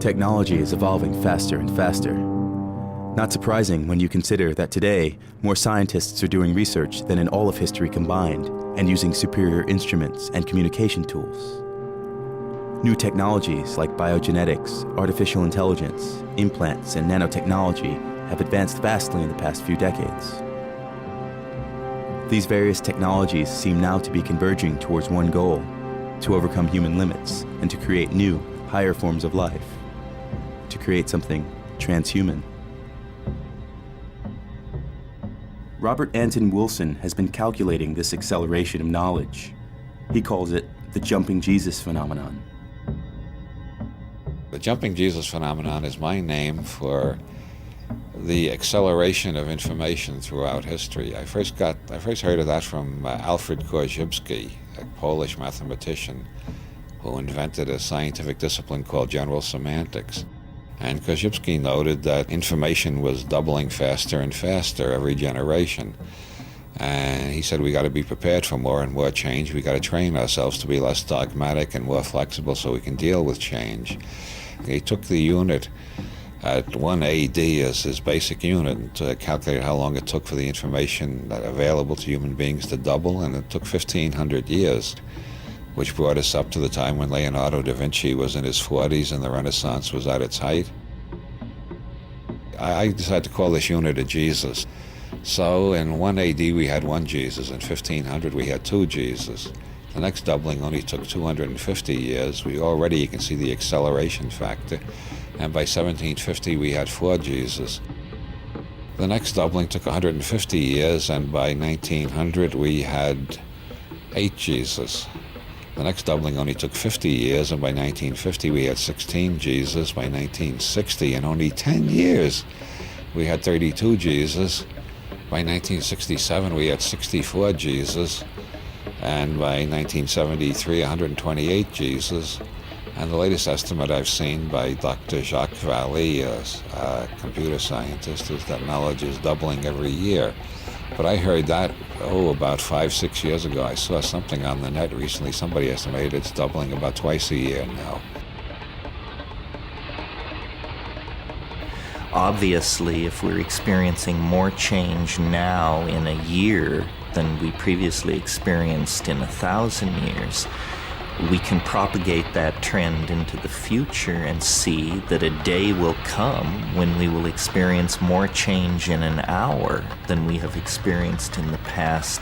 Technology is evolving faster and faster. Not surprising when you consider that today, more scientists are doing research than in all of history combined and using superior instruments and communication tools. New technologies like biogenetics, artificial intelligence, implants, and nanotechnology have advanced vastly in the past few decades. These various technologies seem now to be converging towards one goal: to overcome human limits and to create new, higher forms of life, to create something transhuman. Robert Anton Wilson has been calculating this acceleration of knowledge. He calls it the jumping Jesus phenomenon. The jumping Jesus phenomenon is my name for the acceleration of information throughout history. I first heard of that from Alfred Korzybski, a Polish mathematician who invented a scientific discipline called general semantics. And Korzybski noted that information was doubling faster and faster every generation. And he said we got to be prepared for more and more change. We got to train ourselves to be less dogmatic and more flexible so we can deal with change. He took the unit at 1 AD as his basic unit to calculate how long it took for the information available to human beings to double, and it took 1,500 years, which brought us up to the time when Leonardo da Vinci was in his 40s and the Renaissance was at its height. I decided to call this unit a Jesus. So in 1 AD we had one Jesus, in 1500 we had two Jesus. The next doubling only took 250 years. You can see the acceleration factor. And by 1750 we had four Jesus. The next doubling took 150 years, and by 1900 we had 8 Jesus. The next doubling only took 50 years, and by 1950 we had 16 Jesus. By 1960, in only 10 years, we had 32 Jesus. By 1967 we had 64 Jesus, and by 1973 128 Jesus. And the latest estimate I've seen by Dr. Jacques Vallée, a computer scientist, is that knowledge is doubling every year. But I heard that, about 5-6 years ago. I saw something on the net recently. Somebody estimated it's doubling about twice a year now. Obviously, if we're experiencing more change now in a year than we previously experienced in 1,000 years, we can propagate that trend into the future and see that a day will come when we will experience more change in an hour than we have experienced in the past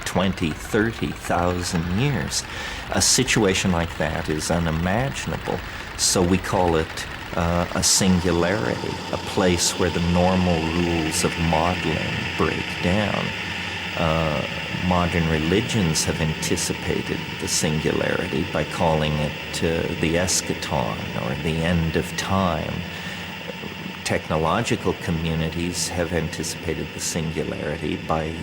20, 30,000 years. A situation like that is unimaginable, so we call it a singularity, a place where the normal rules of modeling break down. Modern religions have anticipated the singularity by calling it the eschaton, or the end of time. Technological communities have anticipated the singularity by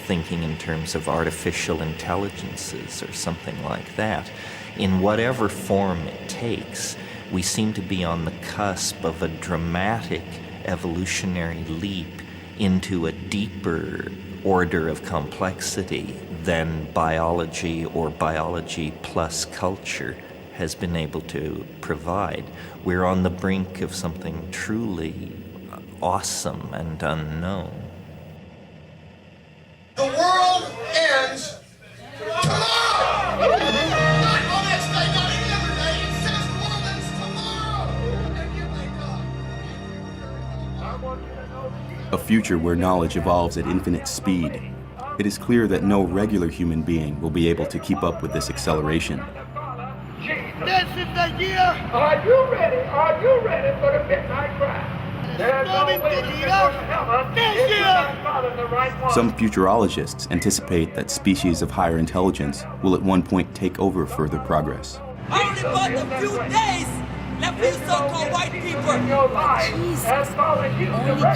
thinking in terms of artificial intelligences or something like that. In whatever form it takes, we seem to be on the cusp of a dramatic evolutionary leap into a deeper order of complexity than biology or biology plus culture has been able to provide. We're on the brink of something truly awesome and unknown. The world ends tomorrow! Not on next day, not any other day. It says the world ends tomorrow! And you wake up. I want you to know. A future where knowledge evolves at infinite speed. It is clear that no regular human being will be able to keep up with this acceleration. This is the year. Are you ready? Are you ready for the midnight cry? There's no way you can this year. Some futurologists anticipate that species of higher intelligence will at one point take over further progress. Only but a few days left you so-called white people. Jesus. Only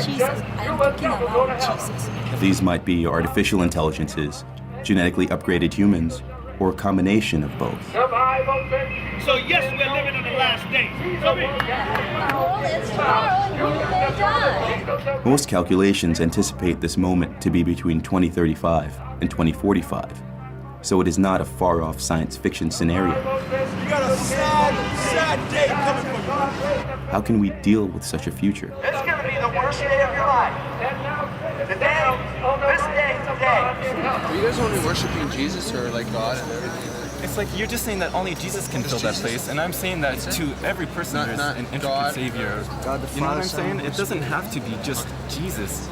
Jesus. I am talking about Jesus. These might be artificial intelligences, genetically upgraded humans, or a combination of both. So yes, we're living in the last days. It's tomorrow and you may die. Most calculations anticipate this moment to be between 2035 and 2045. so it is not a far-off science fiction scenario. You got a sad day coming for you. How can we deal with such a future? It's going to be the worst day of your life. This day today. Are you guys only worshiping Jesus or like God and everything? It's like you're just saying that only Jesus can fill that place, and I'm saying that to every person there's an intricate Savior. God the Father, you know what I'm Son, saying? Holy It doesn't Spirit. have to be just Jesus.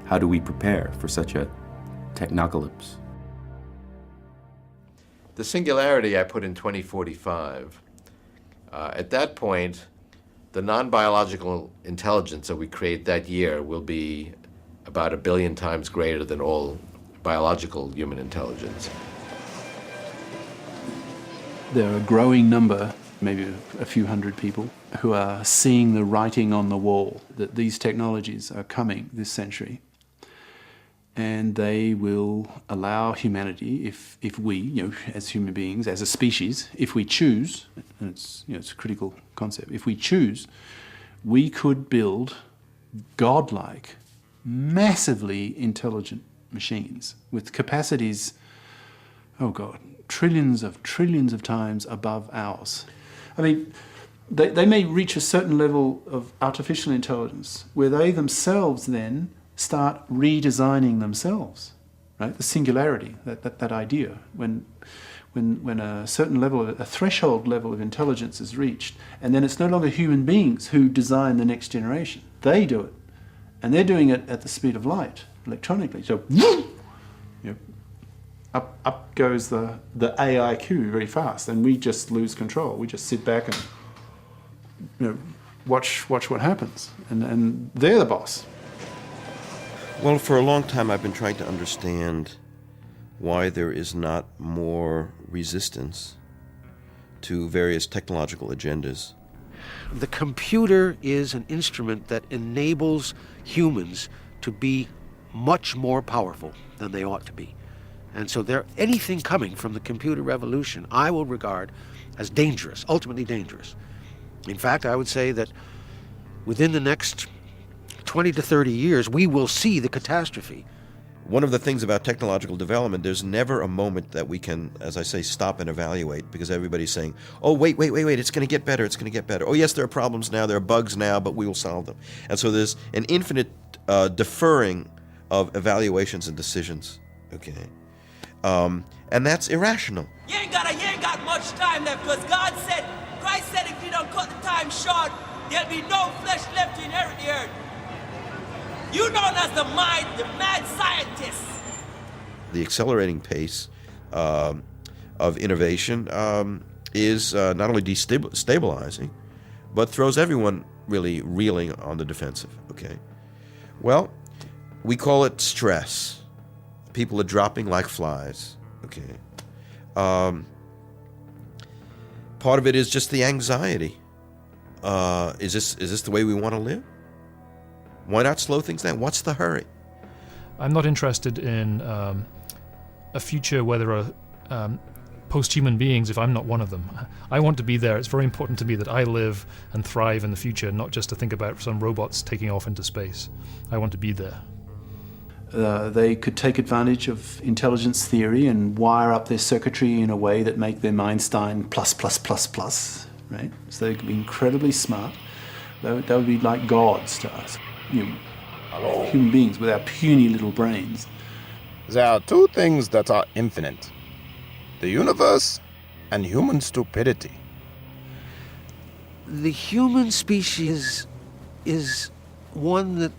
How do we prepare for such a technocalypse? The Singularity I put in 2045. At that point, the non-biological intelligence that we create that year will be about 1 billion times greater than all biological human intelligence. There are a growing number, maybe a few hundred people, who are seeing the writing on the wall that these technologies are coming this century. And they will allow humanity, if we, as human beings, as a species, if we choose, and it's a critical concept, if we choose, we could build godlike, massively intelligent machines with capacities, trillions of times above ours. I mean, they may reach a certain level of artificial intelligence where they themselves then start redesigning themselves, right? The singularity, that idea, when a certain level, a threshold level of intelligence is reached, and then it's no longer human beings who design the next generation. They do it, and they're doing it at the speed of light, electronically. So, up goes the AIQ very fast, and we just lose control. We just sit back and watch what happens, and they're the boss. Well, for a long time I've been trying to understand why there is not more resistance to various technological agendas. The computer is an instrument that enables humans to be much more powerful than they ought to be. And so anything coming from the computer revolution I will regard as dangerous, ultimately dangerous. In fact, I would say that within the next 20 to 30 years, we will see the catastrophe. One of the things about technological development, there's never a moment that we can, as I say, stop and evaluate, because everybody's saying, oh, wait, it's going to get better, it's going to get better. Oh, yes, there are problems now, there are bugs now, but we will solve them. And so there's an infinite deferring of evaluations and decisions, okay? And that's irrational. You ain't got much time left, because Christ said if you don't cut the time short, there'll be no flesh left to inherit the earth. You known as the mad scientist. The accelerating pace of innovation is not only destabilizing, but throws everyone really reeling on the defensive, okay? Well, we call it stress. People are dropping like flies, okay? Part of it is just the anxiety. Is this the way we want to live? Why not slow things down? What's the hurry? I'm not interested in a future where there are post-human beings if I'm not one of them. I want to be there. It's very important to me that I live and thrive in the future, not just to think about some robots taking off into space. I want to be there. They could take advantage of intelligence theory and wire up their circuitry in a way that make them Einstein plus, right? So they could be incredibly smart. They would be like gods to us. Human beings with our puny little brains. There are two things that are infinite: the universe and human stupidity. The human species is one that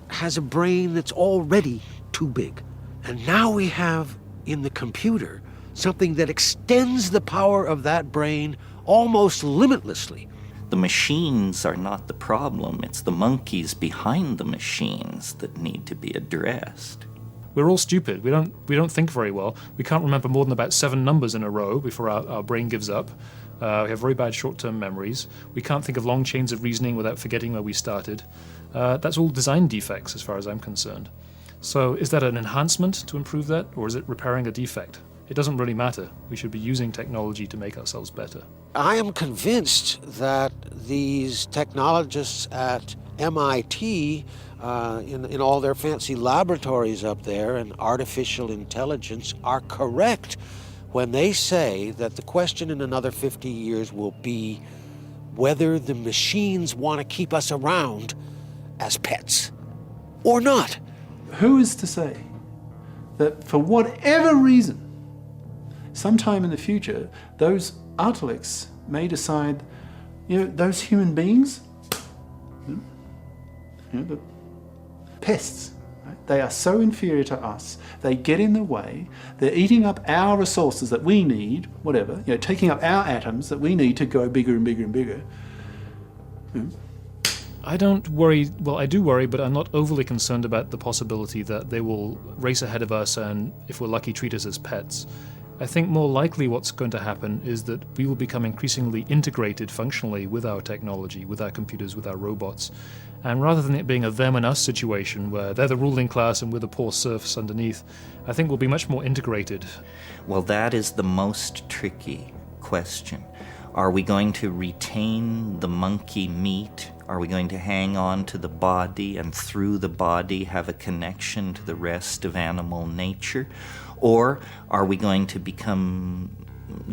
has a brain that's already too big. And now we have in the computer something that extends the power of that brain almost limitlessly. The machines are not the problem. It's the monkeys behind the machines that need to be addressed. We're all stupid. We don't think very well. We can't remember more than about 7 numbers in a row before our brain gives up. We have very bad short-term memories. We can't think of long chains of reasoning without forgetting where we started. That's all design defects as far as I'm concerned. So is that an enhancement to improve that, or is it repairing a defect? It doesn't really matter. We should be using technology to make ourselves better. I am convinced that these technologists at MIT, in all their fancy laboratories up there, and artificial intelligence are correct when they say that the question in another 50 years will be whether the machines want to keep us around as pets or not. Who is to say that for whatever reason, sometime in the future, those Artalics may decide, those human beings, the pests, right? They are so inferior to us. They get in the way. They're eating up our resources that we need, whatever, taking up our atoms that we need to go bigger and bigger and bigger. I don't worry, well, I do worry, but I'm not overly concerned about the possibility that they will race ahead of us and, if we're lucky, treat us as pets. I think more likely what's going to happen is that we will become increasingly integrated functionally with our technology, with our computers, with our robots. And rather than it being a them and us situation where they're the ruling class and we're the poor serfs underneath, I think we'll be much more integrated. Well, that is the most tricky question. Are we going to retain the monkey meat? Are we going to hang on to the body and through the body have a connection to the rest of animal nature? Or are we going to become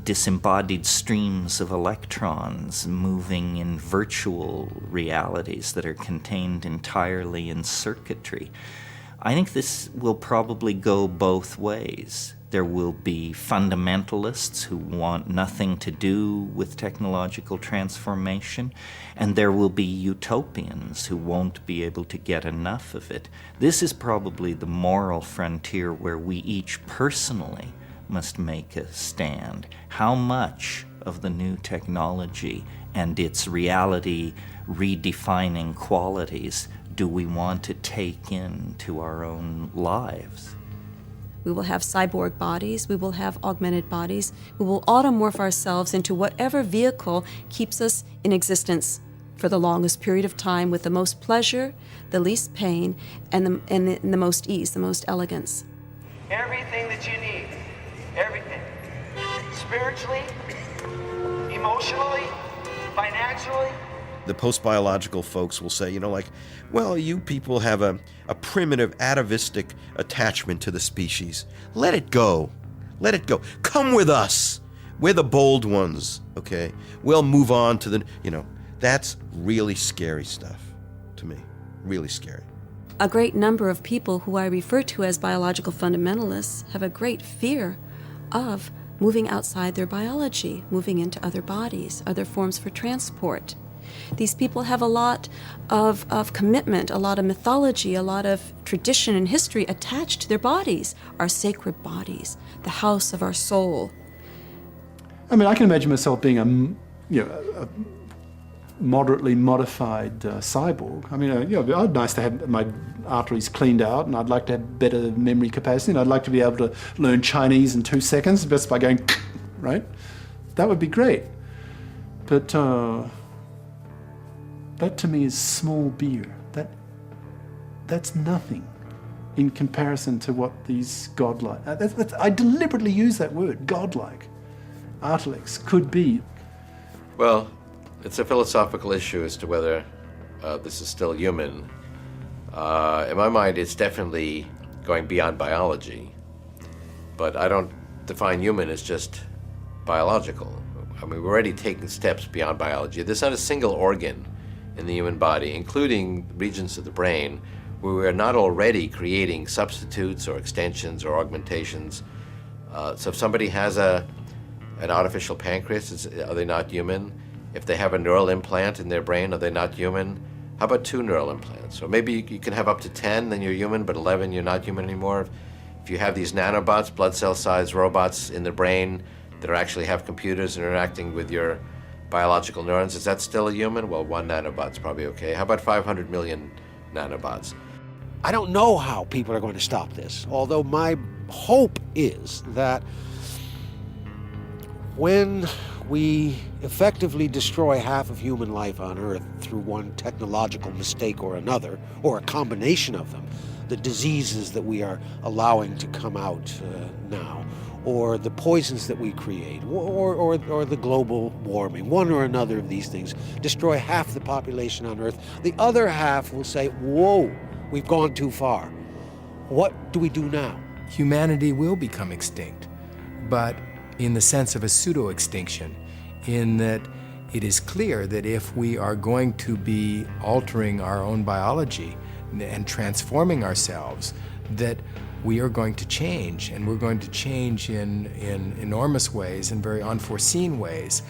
disembodied streams of electrons moving in virtual realities that are contained entirely in circuitry? I think this will probably go both ways. There will be fundamentalists who want nothing to do with technological transformation, and there will be utopians who won't be able to get enough of it. This is probably the moral frontier where we each personally must make a stand. How much of the new technology and its reality redefining qualities do we want to take into our own lives? We will have cyborg bodies, we will have augmented bodies, we will automorph ourselves into whatever vehicle keeps us in existence for the longest period of time with the most pleasure, the least pain, and the most ease, the most elegance. Everything that you need, everything. Spiritually, emotionally, financially. The post-biological folks will say, well, you people have a primitive atavistic attachment to the species. Let it go. Let it go. Come with us. We're the bold ones, okay? We'll move on to that's really scary stuff to me. Really scary. A great number of people who I refer to as biological fundamentalists have a great fear of moving outside their biology, moving into other bodies, other forms for transport. These people have a lot of commitment, a lot of mythology, a lot of tradition and history attached to their bodies, our sacred bodies, the house of our soul. I mean, I can imagine myself being a moderately modified cyborg. I mean, it'd be nice to have my arteries cleaned out, and I'd like to have better memory capacity, and I'd like to be able to learn Chinese in 2 seconds just by going, right? That would be great. But that to me is small beer. That's nothing in comparison to what these godlike, I deliberately use that word, godlike, Artalics could be. Well, it's a philosophical issue as to whether this is still human. In my mind, it's definitely going beyond biology. But I don't define human as just biological. I mean, we're already taking steps beyond biology. There's not a single organ in the human body, including regions of the brain, where we are not already creating substitutes or extensions or augmentations. So if somebody has an artificial pancreas, are they not human? If they have a neural implant in their brain, are they not human? How about 2 neural implants? Or maybe you can have up to 10, then you're human, but 11, you're not human anymore. If you have these nanobots, blood cell-sized robots in the brain that actually have computers interacting with your biological neurons, is that still a human? Well, 1 nanobot's probably okay. How about 500 million nanobots? I don't know how people are going to stop this, although my hope is that when we effectively destroy half of human life on Earth through one technological mistake or another, or a combination of them, the diseases that we are allowing to come out now, or the poisons that we create, or the global warming, one or another of these things, destroy half the population on Earth, the other half will say, whoa, we've gone too far. What do we do now? Humanity will become extinct, but in the sense of a pseudo-extinction, in that it is clear that if we are going to be altering our own biology and transforming ourselves, that we are going to change, and we're going to change in enormous ways, in very unforeseen ways.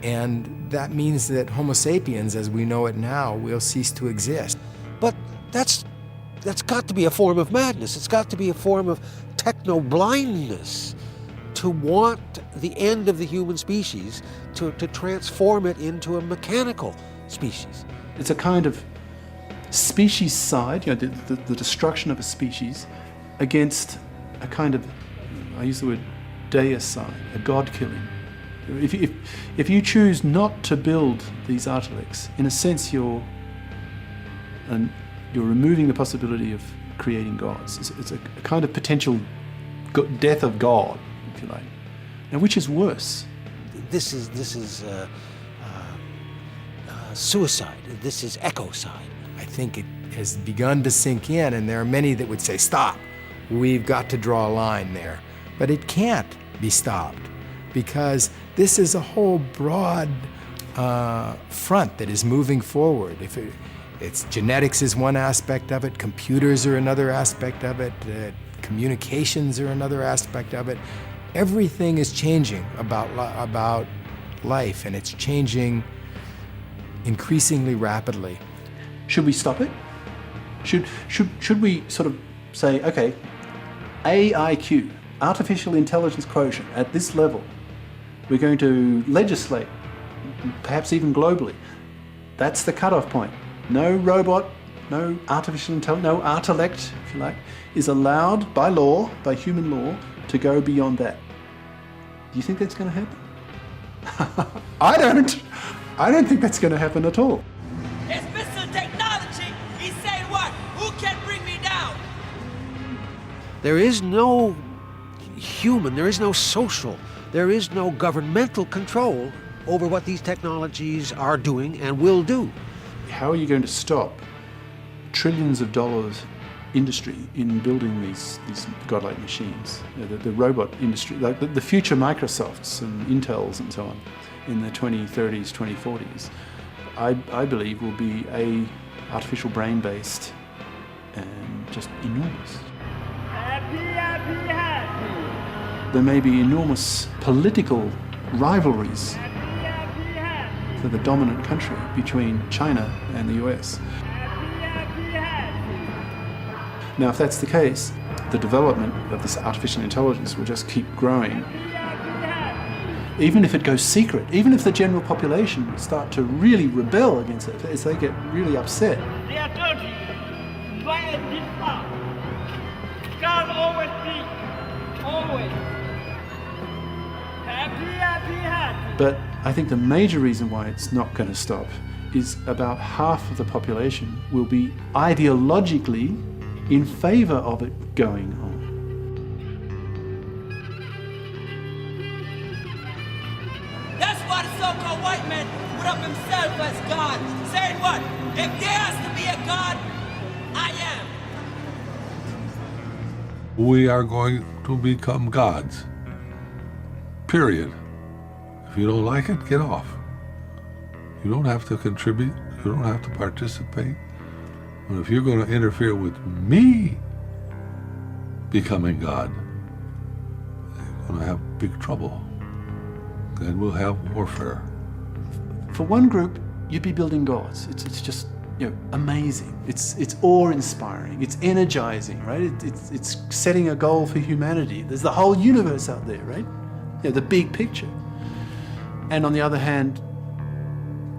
And that means that Homo sapiens, as we know it now, will cease to exist. But that's got to be a form of madness. It's got to be a form of techno-blindness to want the end of the human species, to transform it into a mechanical species. It's a kind of species-side, the destruction of a species, against a kind of, I use the word deicide, a god-killing. If you choose not to build these artilects, in a sense you're removing the possibility of creating gods. It's a kind of potential death of God, if you like. And which is worse? This is suicide. This is ecocide. I think it has begun to sink in, and there are many that would say, stop, we've got to draw a line there. But it can't be stopped, because this is a whole broad front that is moving forward. It's genetics is one aspect of it, computers are another aspect of it, communications are another aspect of it. Everything is changing about life, and it's changing increasingly rapidly. Should we stop it? Should we sort of say, okay, AIQ, artificial intelligence quotient, at this level, we're going to legislate, perhaps even globally. That's the cutoff point. No robot, no artificial intelligence, no artilect, if you like, is allowed by law, by human law, to go beyond that. Do you think that's going to happen? I don't think that's going to happen at all. It's Mr. Technology. He's saying what? Who can bring me down? There is no human, there is no social, there is no governmental control over what these technologies are doing and will do. How are you going to stop trillions of dollars industry in building these godlike machines? The robot industry, like the future Microsofts and Intels and so on in the 2030s, 2040s, I believe will be artificial brain-based and just enormous. There may be enormous political rivalries for the dominant country between China and the US. Now, if that's the case, the development of this artificial intelligence will just keep growing. Even if it goes secret, even if the general population will start to really rebel against it, as they get really upset. They are dirty. Why is this far? God always speaks. Always. Happy. But I think the major reason why it's not going to stop is about half of the population will be ideologically in favor of it going on. That's why the so-called white man put up himself as God, saying what? If there has to be a God, I am. We are going to become gods. Period. If you don't like it, get off. You don't have to contribute. You don't have to participate. But if you're going to interfere with me becoming God, you're going to have big trouble. Then we'll have warfare. For one group, you'd be building gods. It's just amazing. It's awe-inspiring. It's energizing, right? It's setting a goal for humanity. There's the whole universe out there, right? The big picture. And on the other hand,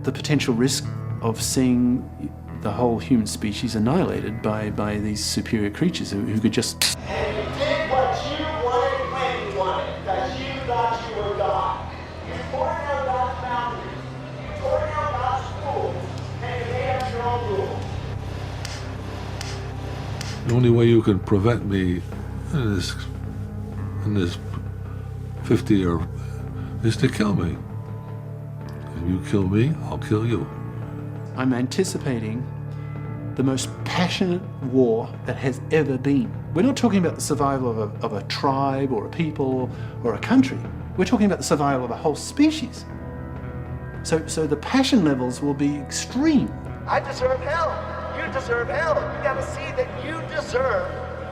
the potential risk of seeing the whole human species annihilated by these superior creatures who could just... And you did what you wanted when you wanted, because you thought you were God. You tore down God's boundaries, you tore down God's rules, and you made up your own rules. only way you can prevent me in this 50 or is to kill me. If you kill me, I'll kill you. I'm anticipating the most passionate war that has ever been. We're not talking about the survival of a tribe or a people or a country. We're talking about the survival of a whole species. So the passion levels will be extreme. I deserve hell. You deserve hell. You gotta see that you deserve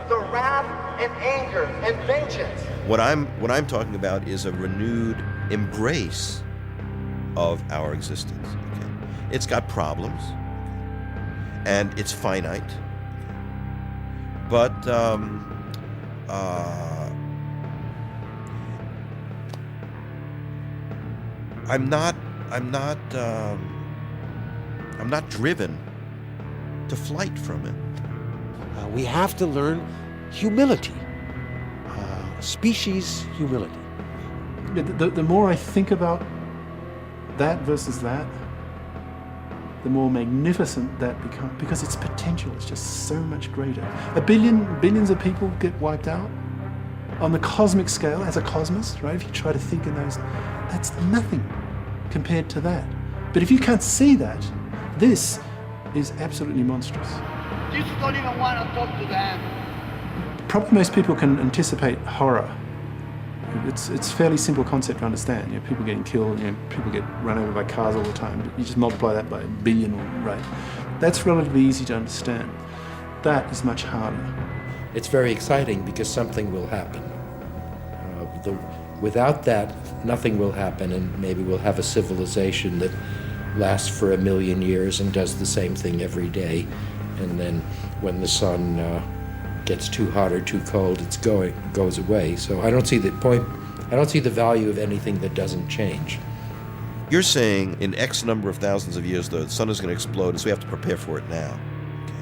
the wrath and anger and vengeance. What I'm talking about is a renewed embrace of our existence. Okay? It's got problems, and it's finite, but I'm not driven to flight from it. We have to learn humility, species humility. The more I think about that versus that, the more magnificent that becomes, because its potential is just so much greater. Billions of people get wiped out on the cosmic scale as a cosmos, right? If you try to think in those, that's nothing compared to that. But if you can't see that, this is absolutely monstrous. You just don't even want to talk to them. Probably most people can anticipate horror. It's a fairly simple concept to understand. You know, people getting killed, people get run over by cars all the time. But you just multiply that by a billion, right? That's relatively easy to understand. That is much harder. It's very exciting because something will happen. Without that, nothing will happen, and maybe we'll have a civilization that lasts for 1 million years and does the same thing every day. And then when the sun gets too hot or too cold, it goes away. So I don't see the point. I don't see the value of anything that doesn't change. You're saying in X number of thousands of years the sun is going to explode, and so we have to prepare for it now. Okay.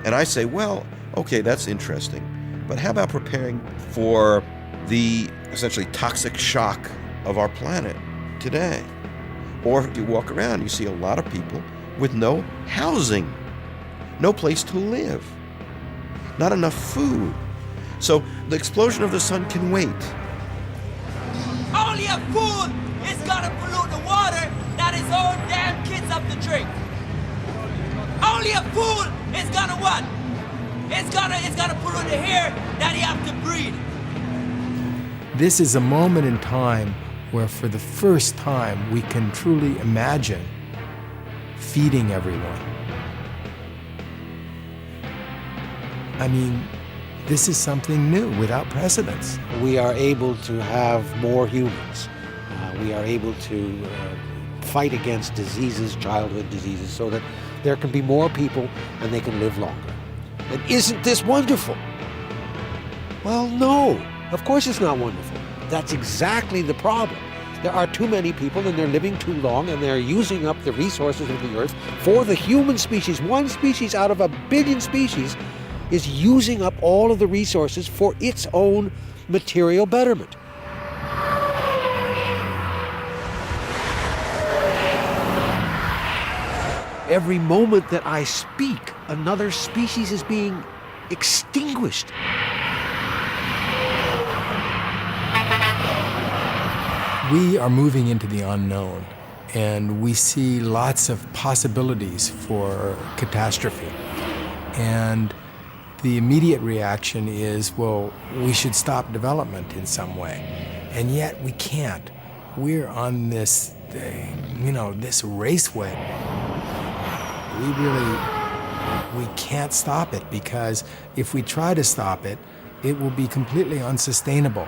And I say, well, okay, that's interesting, but how about preparing for the essentially toxic shock of our planet today? Or if you walk around, you see a lot of people with no housing, no place to live, not enough food. So the explosion of the sun can wait. Only a fool is gonna pollute the water that his own damn kids have to drink. Only a fool is gonna what? It's gonna pollute the air that he have to breathe. This is a moment in time where for the first time we can truly imagine feeding everyone. I mean, this is something new without precedence. We are able to have more humans. We are able to fight against diseases, childhood diseases, so that there can be more people and they can live longer. And isn't this wonderful? Well, no, of course it's not wonderful. That's exactly the problem. There are too many people and they're living too long and they're using up the resources of the earth for the human species. One species out of 1 billion species is using up all of the resources for its own material betterment. Every moment that I speak, another species is being extinguished. We are moving into the unknown, and we see lots of possibilities for catastrophe. And the immediate reaction is, well, we should stop development in some way. And yet we can't. We're on this, this raceway. We can't stop it, because if we try to stop it, it will be completely unsustainable.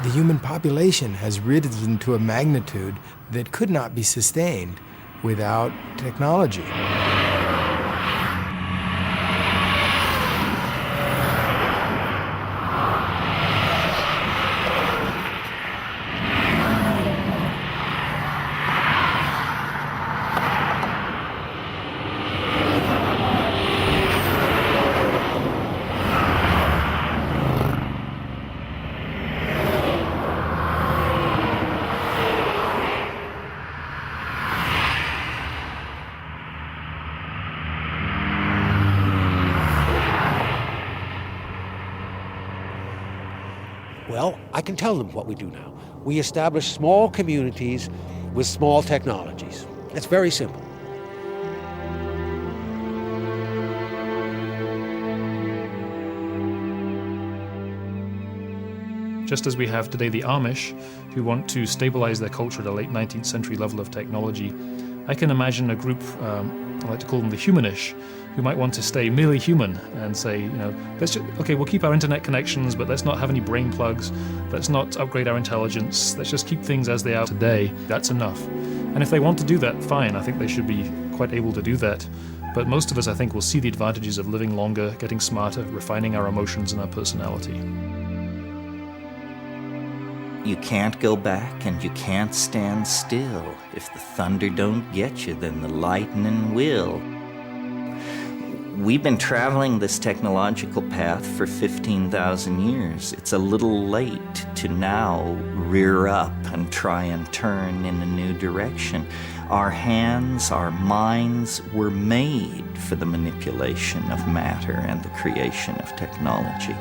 The human population has risen to a magnitude that could not be sustained without technology. Well, I can tell them what we do now. We establish small communities with small technologies. It's very simple. Just as we have today the Amish, who want to stabilize their culture at a late 19th century level of technology, I can imagine a group, I like to call them the humanish, who might want to stay merely human and say, you know, we'll keep our internet connections, but let's not have any brain plugs, let's not upgrade our intelligence, let's just keep things as they are today. That's enough. And if they want to do that, fine, I think they should be quite able to do that. But most of us, I think, will see the advantages of living longer, getting smarter, refining our emotions and our personality. You can't go back and you can't stand still. If the thunder don't get you, then the lightning will. We've been traveling this technological path for 15,000 years. It's a little late to now rear up and try and turn in a new direction. Our hands, our minds were made for the manipulation of matter and the creation of technology.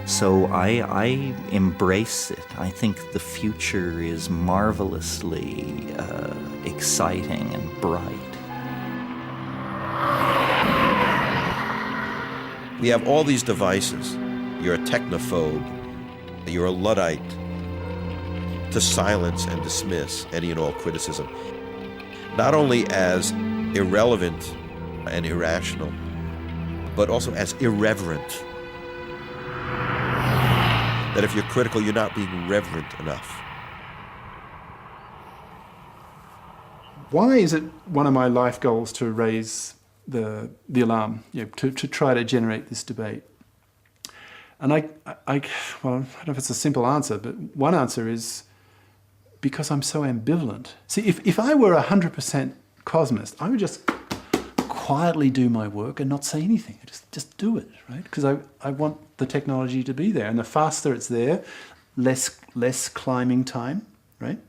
So I embrace it. I think the future is marvelously exciting and bright. We have all these devices. You're a technophobe, you're a Luddite, to silence and dismiss any and all criticism, not only as irrelevant and irrational, but also as irreverent. That if you're critical, you're not being reverent enough. Why is it one of my life goals to raise the alarm, to try to generate this debate? And I don't know if it's a simple answer, but one answer is because I'm so ambivalent. See, if I were 100% cosmist, I would just quietly do my work and not say anything. Just do it, right? Because I want the technology to be there, and the faster it's there, less climbing time, right?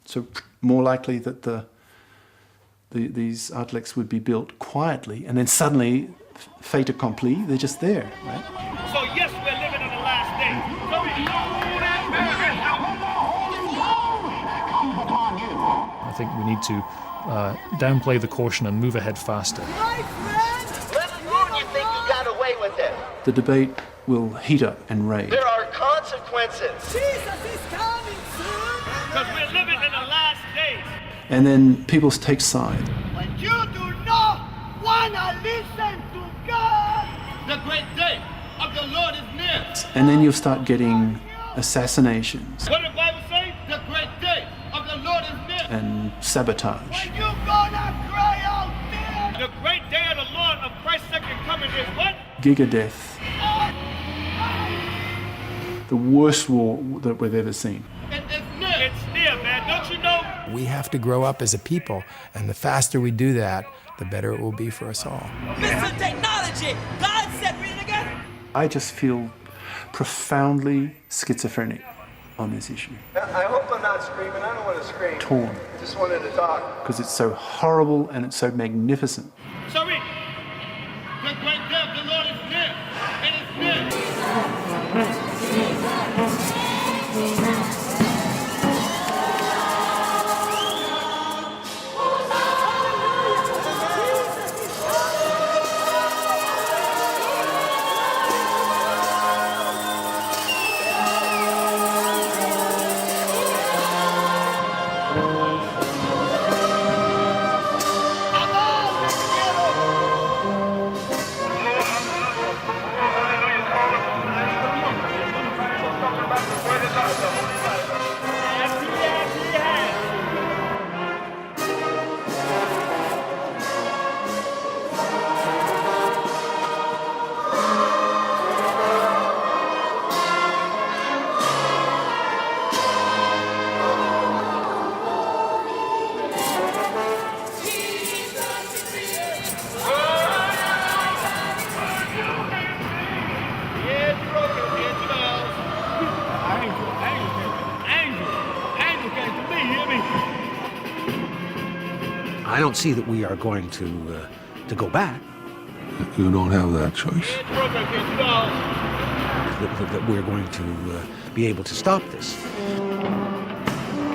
So more likely that these outlets would be built quietly, and then suddenly, fait accompli, they're just there, right? So yes, we're living in the last days. I think we need to downplay the caution and move ahead faster. You think you got away with it? The debate will heat up and rage. There are consequences. Jesus is coming soon. Because we're living in the last days. And then people take side. When you do not want to listen to God, the great day of the Lord is near. And then you'll start getting assassinations What did the Bible say? The great day of the Lord is near. and sabotage. You gonna cry out there. The great day of the Lord of Christ's second coming is what? Gigadeath. The worst war that we've ever seen. It's near, man. Don't you know? We have to grow up as a people, and the faster we do that, the better it will be for us all. Mr. Technology, God said, read it again. I just feel profoundly schizophrenic on this issue. I hope I'm not screaming. I don't want to scream. Torn. Just wanted to talk. Because it's so horrible and it's so magnificent. So read. The great day of the Lord is near. It is near. I don't see that we are going to go back. You don't have that choice. that we're going to be able to stop this. Are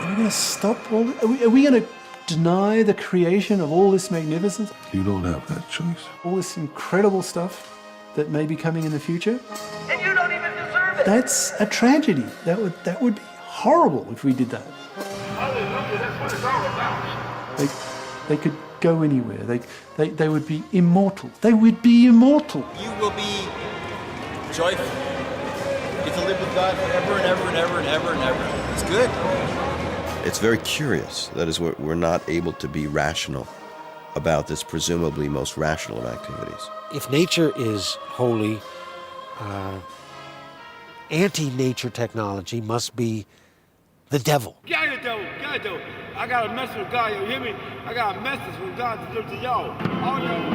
we going to stop all this? Are we going to deny the creation of all this magnificence? You don't have that choice. All this incredible stuff that may be coming in the future? And you don't even deserve it. That's a tragedy. That would be horrible if we did that. Hallelujah, that's what it's all about. They could go anywhere. They would be immortal. They would be immortal. You will be joyful. You get to live with God forever and ever and ever and ever and ever. It's good. It's very curious. That is, we're not able to be rational about this presumably most rational of activities. If nature is holy, anti-nature technology must be the devil. Get it though. I got a message with God, you hear me? I got a message from God to give to y'all. All y'all.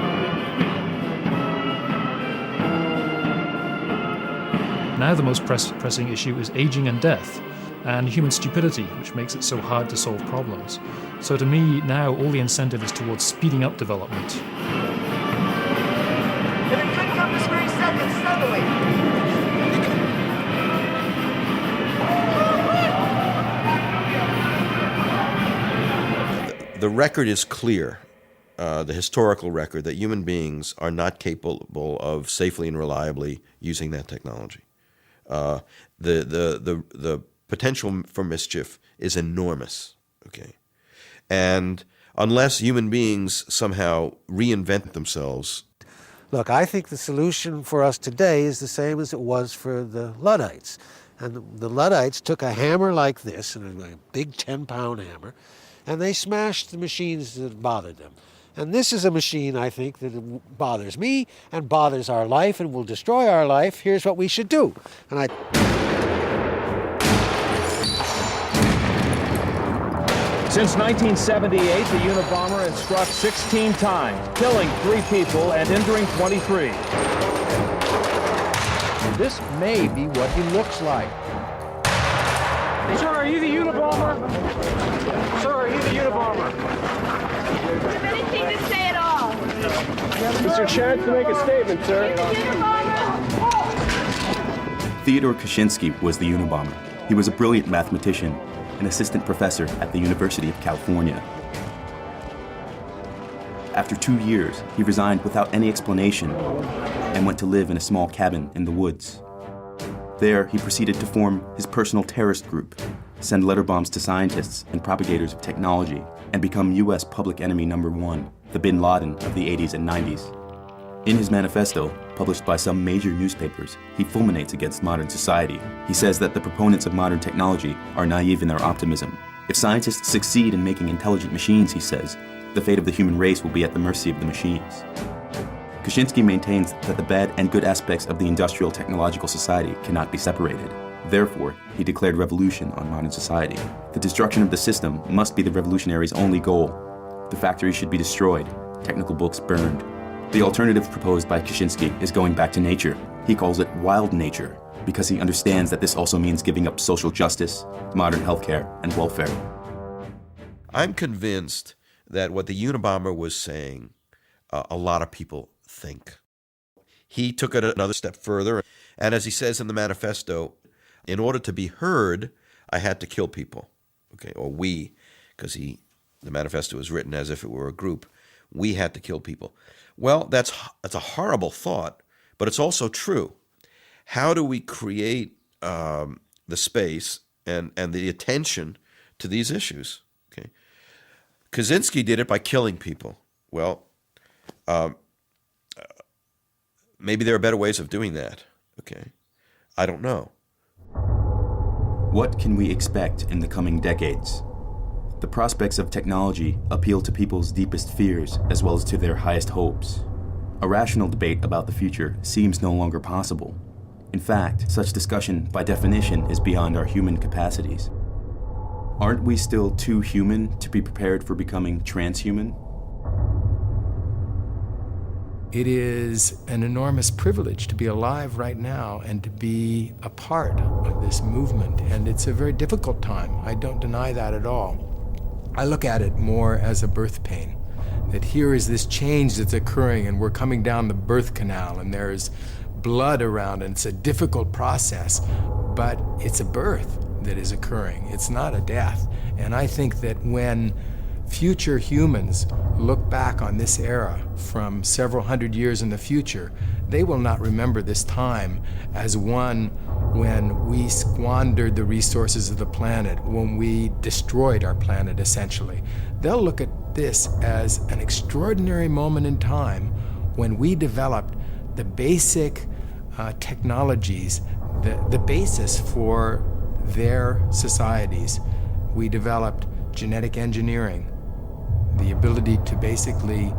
Now the most pressing issue is aging and death, and human stupidity, which makes it so hard to solve problems. So to me, now all the incentive is towards speeding up development. And it could come this very second, suddenly. The record is clear, the historical record, that human beings are not capable of safely and reliably using that technology. The potential for mischief is enormous, okay? And unless human beings somehow reinvent themselves. Look, I think the solution for us today is the same as it was for the Luddites. And the Luddites took a hammer like this, and a big 10-pound hammer, and they smashed the machines that bothered them. And this is a machine, I think, that bothers me and bothers our life and will destroy our life. Here's what we should do. And Since 1978, the Unabomber has struck 16 times, killing 3 people and injuring 23. This may be what he looks like. Sir, are you the Unabomber? Sir, are you the Unabomber? Do you have anything to say at all? It's your chance to make a statement, sir. Theodore Kaczynski was the Unabomber. He was a brilliant mathematician, an assistant professor at the University of California. After 2 years, he resigned without any explanation and went to live in a small cabin in the woods. There, he proceeded to form his personal terrorist group, send letter bombs to scientists and propagators of technology, and become U.S. public enemy number 1, the Bin Laden of the 80s and 90s. In his manifesto, published by some major newspapers, he fulminates against modern society. He says that the proponents of modern technology are naive in their optimism. If scientists succeed in making intelligent machines, he says, the fate of the human race will be at the mercy of the machines. Kaczynski maintains that the bad and good aspects of the industrial technological society cannot be separated. Therefore, he declared revolution on modern society. The destruction of the system must be the revolutionary's only goal. The factories should be destroyed, technical books burned. The alternative proposed by Kaczynski is going back to nature. He calls it wild nature, because he understands that this also means giving up social justice, modern healthcare, and welfare. I'm convinced that what the Unabomber was saying, a lot of people think. He took it another step further, and as he says in the manifesto, in order to be heard, I had to kill people, okay, or we, because the manifesto was written as if it were a group. We had to kill people. Well, that's a horrible thought, but it's also true. How do we create the space and the attention to these issues? Okay, Kaczynski did it by killing people. Well, maybe there are better ways of doing that. Okay, I don't know. What can we expect in the coming decades? The prospects of technology appeal to people's deepest fears as well as to their highest hopes. A rational debate about the future seems no longer possible. In fact, such discussion, by definition, is beyond our human capacities. Aren't we still too human to be prepared for becoming transhuman? It is an enormous privilege to be alive right now and to be a part of this movement. And it's a very difficult time. I don't deny that at all. I look at it more as a birth pain. that here is this change that's occurring and we're coming down the birth canal and there's blood around and it's a difficult process, but it's a birth that is occurring. It's not a death. And I think that when future humans look back on this era from several hundred years in the future, they will not remember this time as one when we squandered the resources of the planet, when we destroyed our planet, essentially. They'll look at this as an extraordinary moment in time when we developed the basic technologies, the basis for their societies. We developed genetic engineering, the ability to basically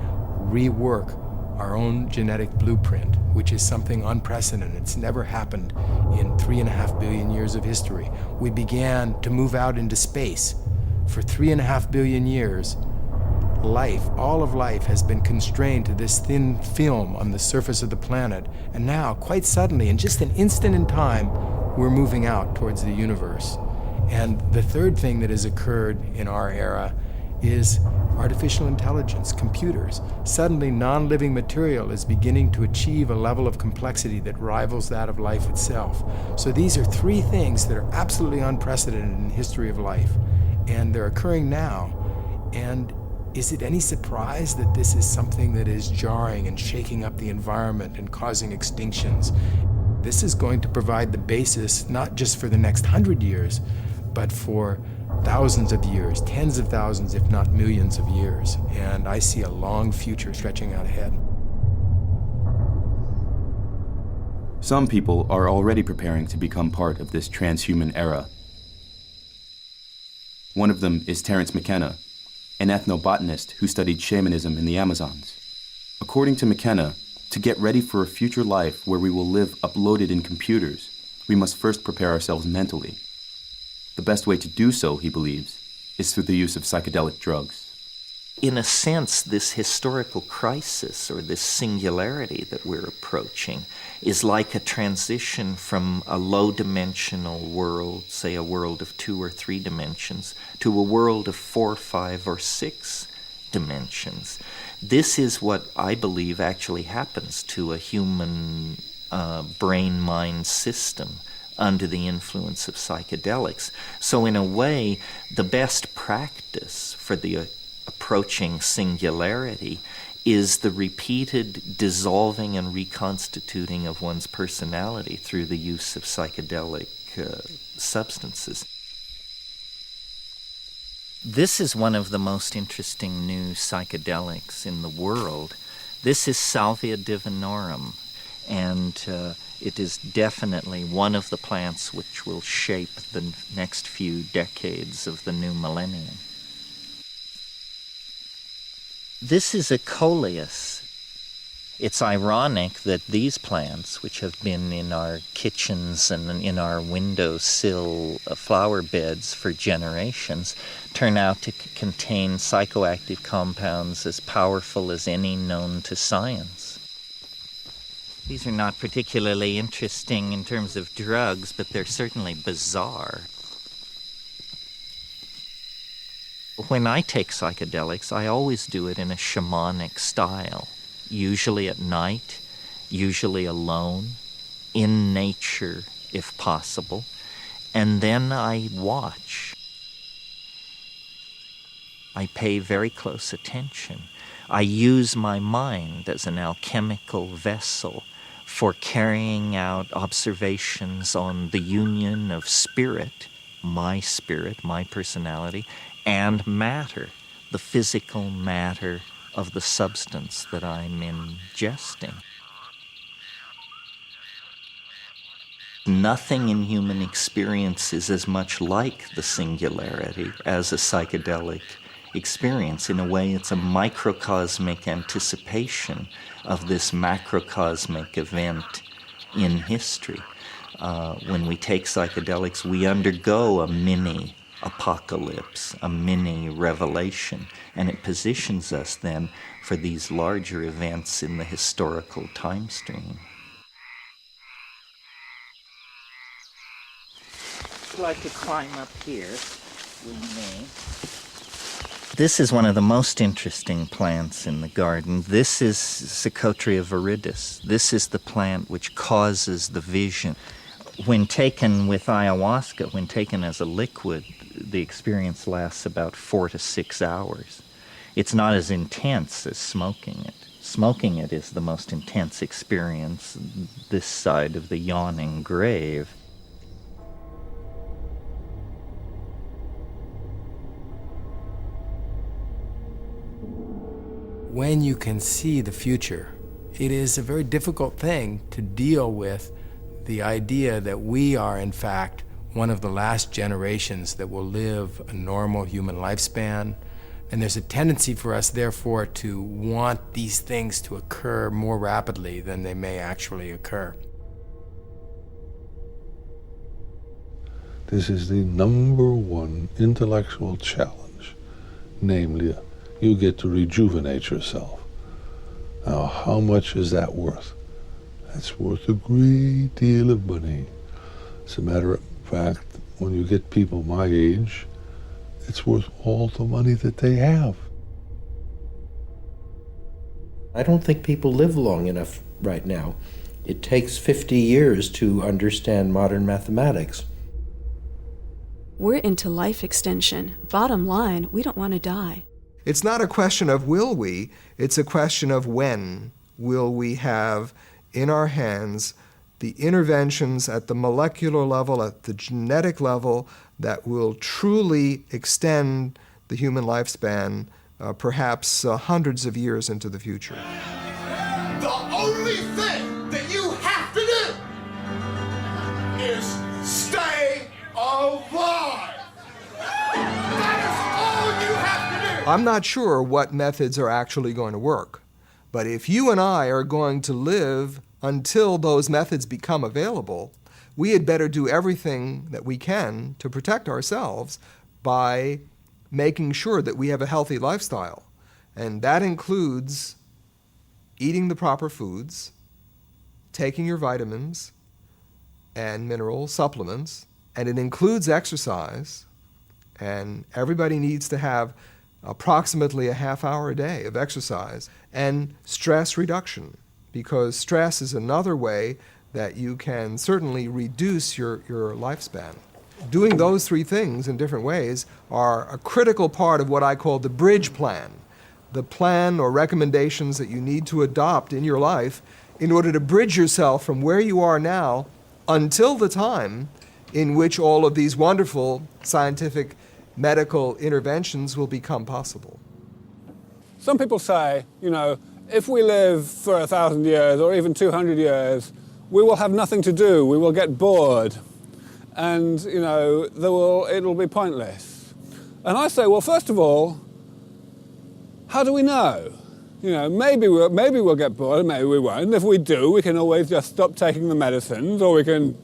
rework our own genetic blueprint, which is something unprecedented. It's never happened in 3.5 billion years of history. We began to move out into space. For 3.5 billion years, life, all of life, has been constrained to this thin film on the surface of the planet. And now, quite suddenly, in just an instant in time, we're moving out towards the universe. And the third thing that has occurred in our era is artificial intelligence, computers. Suddenly, non-living material is beginning to achieve a level of complexity that rivals that of life itself. So these are three things that are absolutely unprecedented in the history of life, and they're occurring now. And is it any surprise that this is something that is jarring and shaking up the environment and causing extinctions? This is going to provide the basis not just for the next 100 years, but for thousands of years, tens of thousands, if not millions of years. And I see a long future stretching out ahead. Some people are already preparing to become part of this transhuman era. One of them is Terence McKenna, an ethnobotanist who studied shamanism in the Amazons. According to McKenna, to get ready for a future life where we will live uploaded in computers, we must first prepare ourselves mentally. The best way to do so, he believes, is through the use of psychedelic drugs. In a sense, this historical crisis, or this singularity that we're approaching, is like a transition from a low-dimensional world, say a world of 2 or 3 dimensions, to a world of 4, 5, or 6 dimensions. This is what I believe actually happens to a human brain-mind system under the influence of psychedelics. So in a way, the best practice for the approaching singularity is the repeated dissolving and reconstituting of one's personality through the use of psychedelic substances. This is one of the most interesting new psychedelics in the world. This is Salvia divinorum, and it is definitely one of the plants which will shape the next few decades of the new millennium. This is a coleus. It's ironic that these plants, which have been in our kitchens and in our windowsill flower beds for generations, turn out to contain psychoactive compounds as powerful as any known to science. These are not particularly interesting in terms of drugs, but they're certainly bizarre. When I take psychedelics, I always do it in a shamanic style, usually at night, usually alone, in nature if possible, and then I watch. I pay very close attention. I use my mind as an alchemical vessel for carrying out observations on the union of spirit, my personality, and matter, the physical matter of the substance that I'm ingesting. Nothing in human experience is as much like the singularity as a psychedelic experience. In a way, it's a microcosmic anticipation of this macrocosmic event in history. When we take psychedelics, we undergo a mini apocalypse, a mini revelation, and it positions us then for these larger events in the historical time stream. If you'd like to climb up here, we may. This is one of the most interesting plants in the garden. This is Psychotria viridis. This is the plant which causes the vision. When taken with ayahuasca, when taken as a liquid, the experience lasts about 4 to 6 hours. It's not as intense as smoking it. Smoking it is the most intense experience this side of the yawning grave. When you can see the future, it is a very difficult thing to deal with the idea that we are, in fact, one of the last generations that will live a normal human lifespan. And there's a tendency for us, therefore, to want these things to occur more rapidly than they may actually occur. This is the #1 intellectual challenge, namely, you get to rejuvenate yourself. Now, how much is that worth? That's worth a great deal of money. As a matter of fact, when you get people my age, it's worth all the money that they have. I don't think people live long enough right now. It takes 50 years to understand modern mathematics. We're into life extension. Bottom line, we don't want to die. It's not a question of will we, it's a question of when will we have in our hands the interventions at the molecular level, at the genetic level, that will truly extend the human lifespan, perhaps hundreds of years into the future. The only thing that you have to do is stay alive. That is all you have to do. I'm not sure what methods are actually going to work, but if you and I are going to live until those methods become available, we had better do everything that we can to protect ourselves by making sure that we have a healthy lifestyle. And that includes eating the proper foods, taking your vitamins and mineral supplements, and it includes exercise. And everybody needs to have approximately a half hour a day of exercise, and stress reduction, because stress is another way that you can certainly reduce your lifespan. Doing those three things in different ways are a critical part of what I call the bridge plan, the plan or recommendations that you need to adopt in your life in order to bridge yourself from where you are now until the time in which all of these wonderful scientific medical interventions will become possible. Some people say, if we live for 1,000 years or even 200 years, we will have nothing to do, we will get bored, and it'll be pointless. And I say, well, first of all, how do we know? Maybe we'll get bored, maybe we won't. And if we do, we can always just stop taking the medicines, or we can,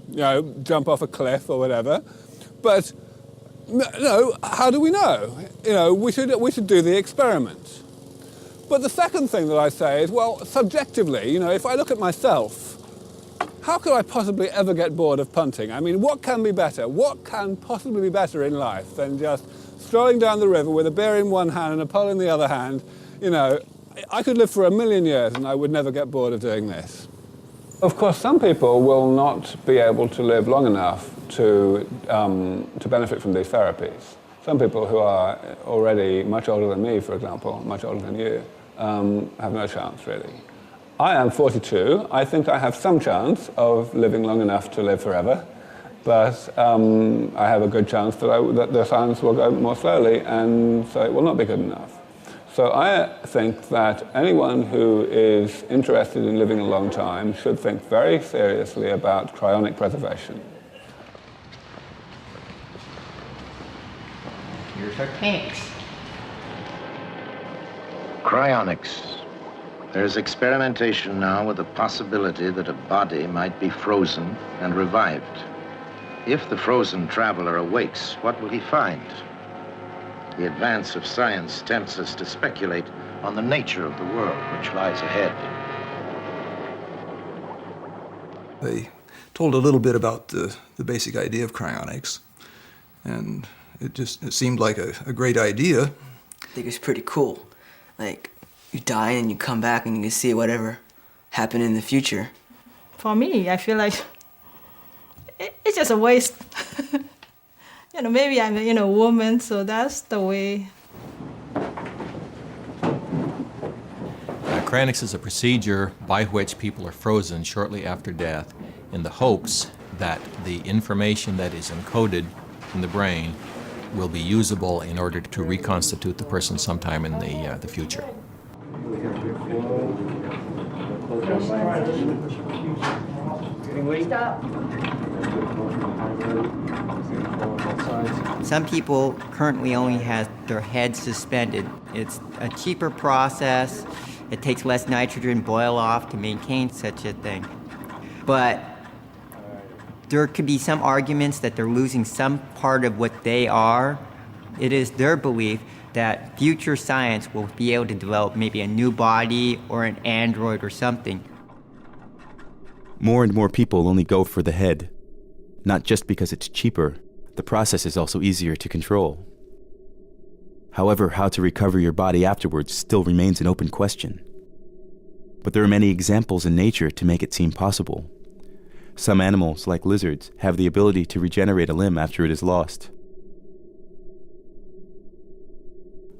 jump off a cliff or whatever. But no, how do we know? We should do the experiment. But the second thing that I say is, well, subjectively, if I look at myself, how could I possibly ever get bored of punting? I mean, what can be better? What can possibly be better in life than just strolling down the river with a beer in one hand and a pole in the other hand? I could live for 1,000,000 years and I would never get bored of doing this. Of course, some people will not be able to live long enough to benefit from these therapies. Some people who are already much older than me, for example, much older than you, have no chance, really. I am 42. I think I have some chance of living long enough to live forever, but I have a good chance that the science will go more slowly, and so it will not be good enough. So I think that anyone who is interested in living a long time should think very seriously about cryonic preservation. Here's our tanks. Cryonics. There's experimentation now with the possibility that a body might be frozen and revived. If the frozen traveler awakes, what will he find? The advance of science tempts us to speculate on the nature of the world which lies ahead. They told a little bit about the basic idea of cryonics, and it seemed like a great idea. think it's pretty cool. Like, you die and you come back and you can see whatever happened in the future. For me, I feel like it's just a waste. Maybe I'm a woman, so that's the way. Cryonics is a procedure by which people are frozen shortly after death in the hopes that the information that is encoded in the brain will be usable in order to reconstitute the person sometime in the future. Some people currently only have their heads suspended. It's a cheaper process. It takes less nitrogen boil off to maintain such a thing. But there could be some arguments that they're losing some part of what they are. It is their belief that future science will be able to develop maybe a new body or an android or something. More and more people only go for the head. Not just because it's cheaper, the process is also easier to control. However, how to recover your body afterwards still remains an open question. But there are many examples in nature to make it seem possible. Some animals, like lizards, have the ability to regenerate a limb after it is lost.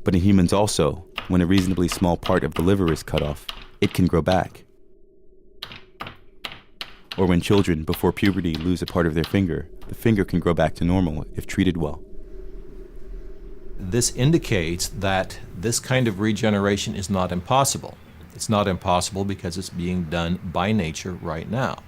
But in humans also, when a reasonably small part of the liver is cut off, it can grow back. Or when children, before puberty, lose a part of their finger, the finger can grow back to normal if treated well. This indicates that this kind of regeneration is not impossible. It's not impossible because it's being done by nature right now.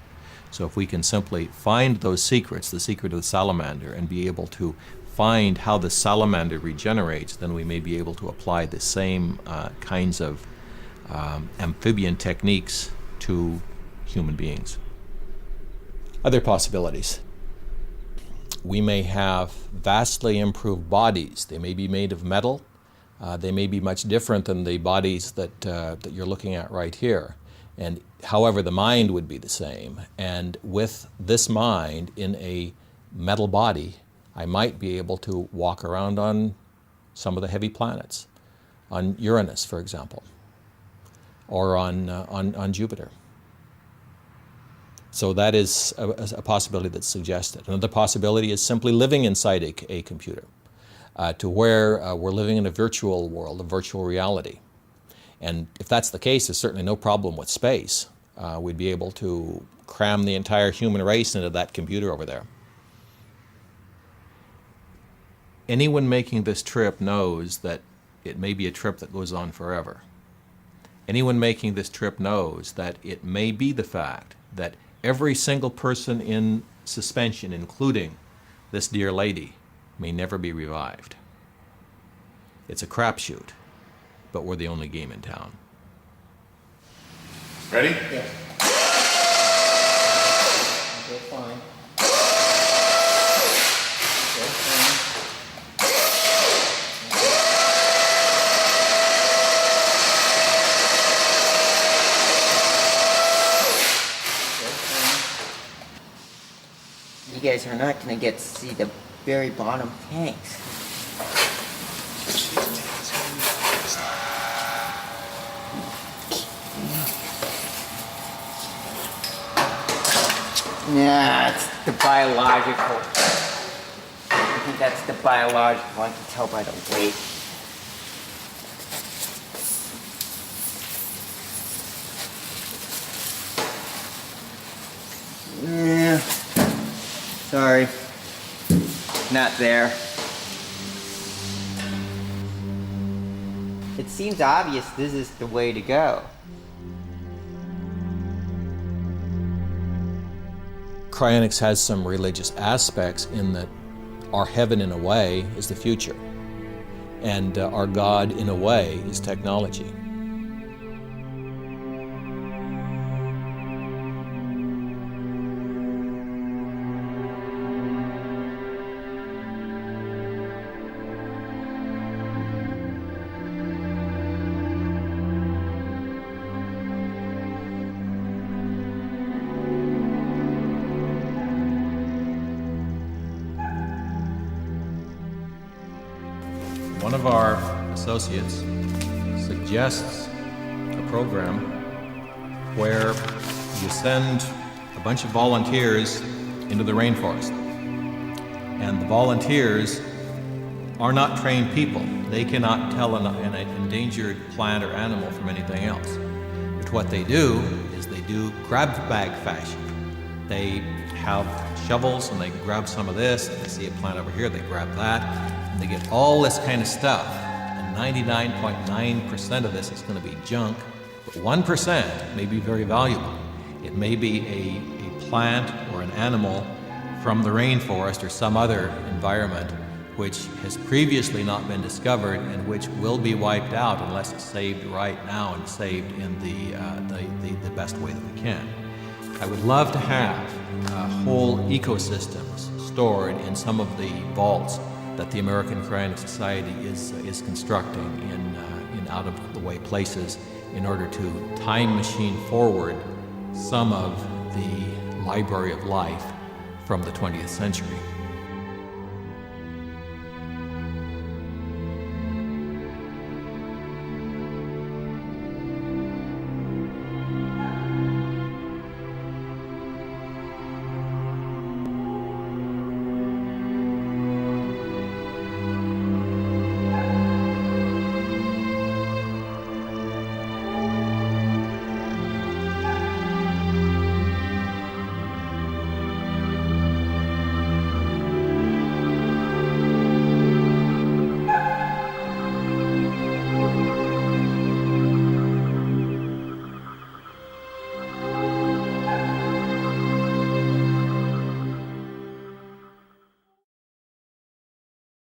So if we can simply find those secrets, the secret of the salamander, and be able to find how the salamander regenerates, then we may be able to apply the same kinds of amphibian techniques to human beings. Other possibilities. We may have vastly improved bodies. They may be made of metal. They may be much different than the bodies that you're looking at right here. And however, the mind would be the same. And with this mind in a metal body, I might be able to walk around on some of the heavy planets, on Uranus, for example, or on Jupiter. So that is a possibility that's suggested. Another possibility is simply living inside a computer, to where we're living in a virtual world, a virtual reality. And if that's the case, there's certainly no problem with space. We'd be able to cram the entire human race into that computer over there. Anyone making this trip knows that it may be a trip that goes on forever. Anyone making this trip knows that it may be the fact that every single person in suspension, including this dear lady, may never be revived. It's a crapshoot, but we're the only game in town. Ready? Yes. Okay, fine. You guys are not going to get to see the very bottom tanks. Yeah, it's the biological. I think that's the biological. I can tell by the weight. Yeah. Sorry. Not there. It seems obvious this is the way to go. Cryonics has some religious aspects in that our heaven, in a way, is the future, and our God, in a way, is technology. One of our Associates suggests a program where you send a bunch of volunteers into the rainforest. And the volunteers are not trained people. They cannot tell an endangered plant or animal from anything else. But what they do is they do grab bag fashion. They have shovels and they grab some of this, and they see a plant over here, they grab that, and they get all this kind of stuff. And 99.9% of this is going to be junk, but 1% may be very valuable. It may be a plant or an animal from the rainforest or some other environment which has previously not been discovered and which will be wiped out unless it's saved right now and saved in the best way that we can. I would love to have whole ecosystems stored in some of the vaults that the American Cryonic Society is constructing in out-of-the-way places in order to time machine forward some of the library of life from the 20th century.